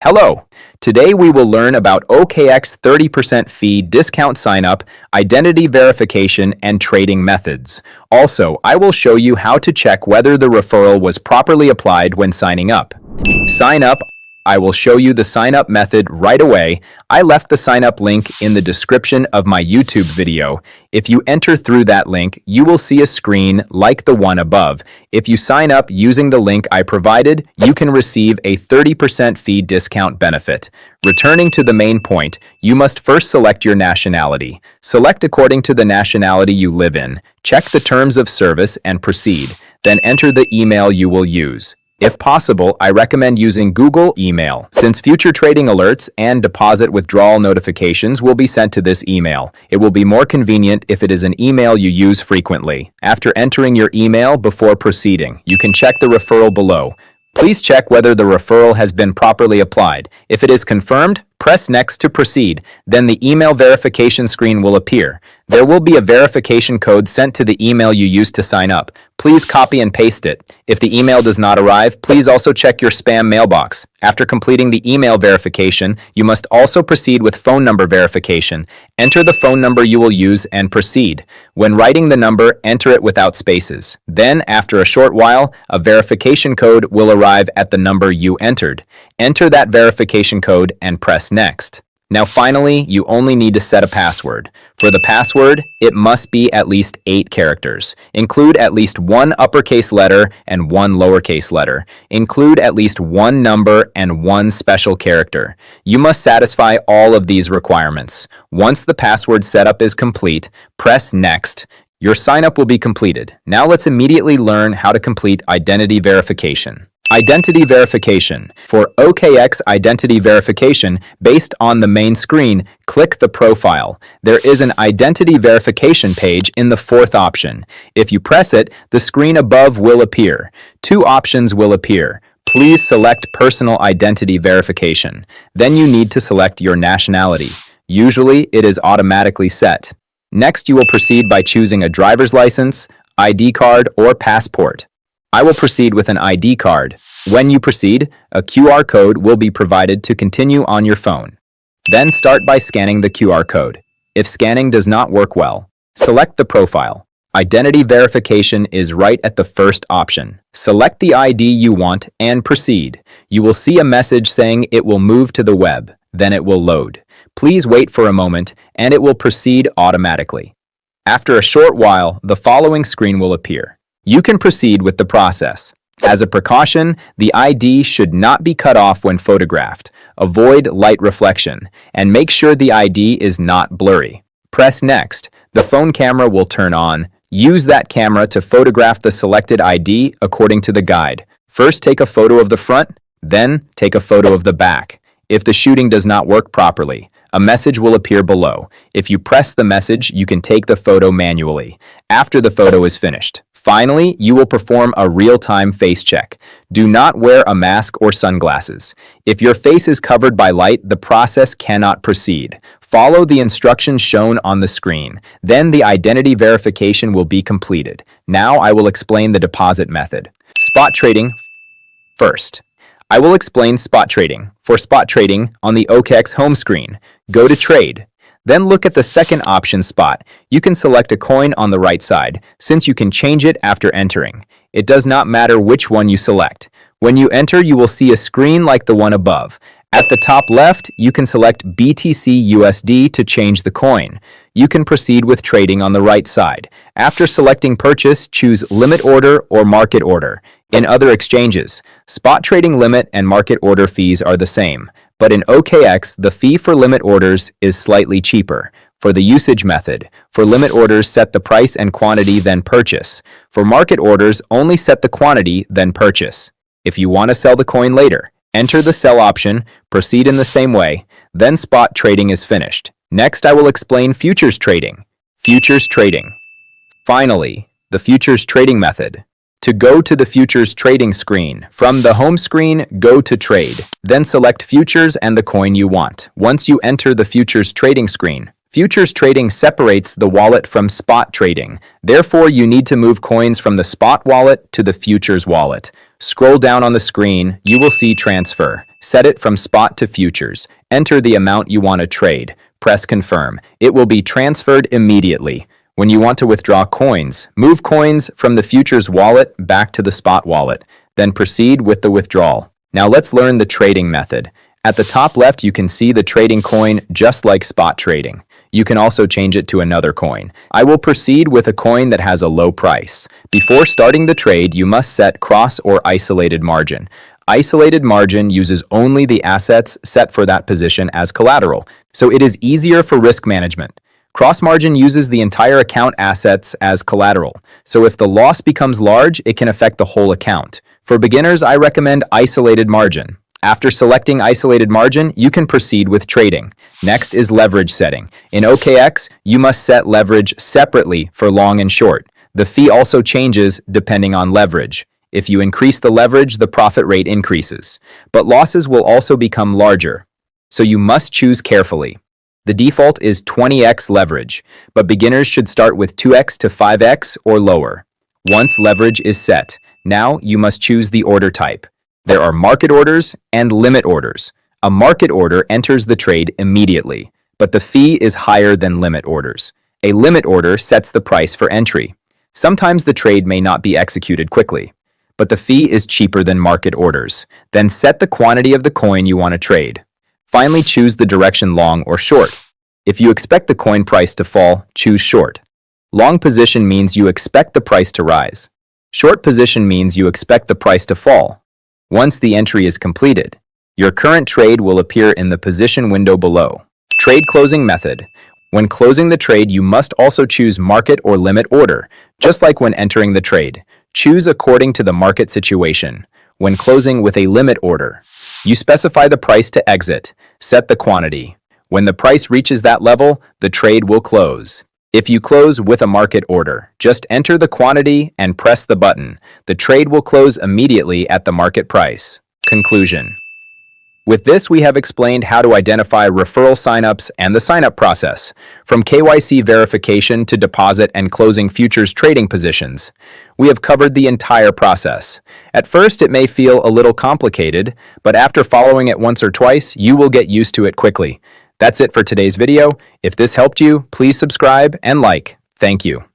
Hello! Today we will learn about OKX 30% fee discount sign-up, identity verification, and trading methods. Also, I will show you how to check whether the referral was properly applied when signing up. Sign up. I will show you the sign-up method right away. I left the sign-up link in the description of my YouTube video. If you enter through that link, you will see a screen like the one above. If you sign up using the link I provided, you can receive a 30% fee discount benefit. Returning to the main point, you must first select your nationality. Select according to the nationality you live in. Check the terms of service and proceed. Then enter the email you will use. If possible, I recommend using Google email, since future trading alerts and deposit withdrawal notifications will be sent to this email. It will be more convenient if it is an email you use frequently. After entering your email before proceeding, you can check the referral below. Please check whether the referral has been properly applied. If it is confirmed, press Next to proceed. Then the email verification screen will appear. There will be a verification code sent to the email you used to sign up. Please copy and paste it. If the email does not arrive, please also check your spam mailbox. After completing the email verification, you must also proceed with phone number verification. Enter the phone number you will use and proceed. When writing the number, enter it without spaces. Then, after a short while, a verification code will arrive at the number you entered. Enter that verification code and press Next. Now finally, you only need to set a password. For the password, it must be at least 8 characters. Include at least 1 uppercase letter and 1 lowercase letter. Include at least 1 number and 1 special character. You must satisfy all of these requirements. Once the password setup is complete, press Next. Your sign-up will be completed. Now let's immediately learn how to complete identity verification. Identity verification. For OKX identity verification, based on the main screen, click the profile. There is an identity verification page in the 4th option. If you press it, the screen above will appear. 2 options will appear. Please select personal identity verification. Then you need to select your nationality. Usually, it is automatically set. Next, you will proceed by choosing a driver's license, ID card, or passport. I will proceed with an ID card. When you proceed, a QR code will be provided to continue on your phone. Then start by scanning the QR code. If scanning does not work well, select the profile. Identity verification is right at the first option. Select the ID you want and proceed. You will see a message saying it will move to the web. Then it will load. Please wait for a moment and it will proceed automatically. After a short while, the following screen will appear. You can proceed with the process. As a precaution, the ID should not be cut off when photographed. Avoid light reflection, and make sure the ID is not blurry. Press Next. The phone camera will turn on. Use that camera to photograph the selected ID according to the guide. First take a photo of the front, then take a photo of the back. If the shooting does not work properly, a message will appear below. If you press the message, you can take the photo manually after the photo is finished. Finally, you will perform a real-time face check. Do not wear a mask or sunglasses. If your face is covered by light, the process cannot proceed. Follow the instructions shown on the screen. Then the identity verification will be completed. Now I will explain the deposit method. Spot trading first. I will explain spot trading. For spot trading, on the OKX home screen, go to Trade. Then look at the second option, Spot. You can select a coin on the right side, since you can change it after entering. It does not matter which one you select. When you enter, you will see a screen like the one above. At the top left, you can select BTC USD to change the coin. You can proceed with trading on the right side. After selecting Purchase, choose Limit Order or Market Order. In other exchanges, spot trading limit and market order fees are the same, but in OKX, the fee for limit orders is slightly cheaper. For the usage method, for limit orders, set the price and quantity, then purchase. For market orders, only set the quantity, then purchase. If you want to sell the coin later, enter the sell option, proceed in the same way, then spot trading is finished. Next, I will explain futures trading. Futures trading. Finally, the futures trading method. To go to the futures trading screen, from the home screen, go to Trade. Then select futures and the coin you want. Once you enter the futures trading screen, futures trading separates the wallet from spot trading. Therefore, you need to move coins from the spot wallet to the futures wallet. Scroll down on the screen, you will see Transfer. Set it from spot to futures. Enter the amount you want to trade. Press confirm. It will be transferred immediately. When you want to withdraw coins, move coins from the futures wallet back to the spot wallet. Then proceed with the withdrawal. Now let's learn the trading method. At the top left, you can see the trading coin just like spot trading. You can also change it to another coin. I will proceed with a coin that has a low price. Before starting the trade, you must set cross or isolated margin. Isolated margin uses only the assets set for that position as collateral, so it is easier for risk management. Cross margin uses the entire account assets as collateral, so if the loss becomes large, it can affect the whole account. For beginners, I recommend isolated margin. After selecting isolated margin, you can proceed with trading. Next is leverage setting. In OKX, you must set leverage separately for long and short. The fee also changes depending on leverage. If you increase the leverage, the profit rate increases. But losses will also become larger, so you must choose carefully. The default is 20x leverage, but beginners should start with 2x to 5x or lower. Once leverage is set, now you must choose the order type. There are market orders and limit orders. A market order enters the trade immediately, but the fee is higher than limit orders. A limit order sets the price for entry. Sometimes the trade may not be executed quickly, but the fee is cheaper than market orders. Then set the quantity of the coin you want to trade. Finally, choose the direction long or short. If you expect the coin price to fall, choose short. Long position means you expect the price to rise. Short position means you expect the price to fall. Once the entry is completed, your current trade will appear in the position window below. Trade closing method. When closing the trade, you must also choose market or limit order, just like when entering the trade. Choose according to the market situation. When closing with a limit order, you specify the price to exit, set the quantity. When the price reaches that level, the trade will close. If you close with a market order, just enter the quantity and press the button. The trade will close immediately at the market price. Conclusion. With this, we have explained how to identify referral signups and the signup process, from KYC verification to deposit and closing futures trading positions. We have covered the entire process. At first, it may feel a little complicated, but after following it once or twice, you will get used to it quickly. That's it for today's video. If this helped you, please subscribe and like. Thank you.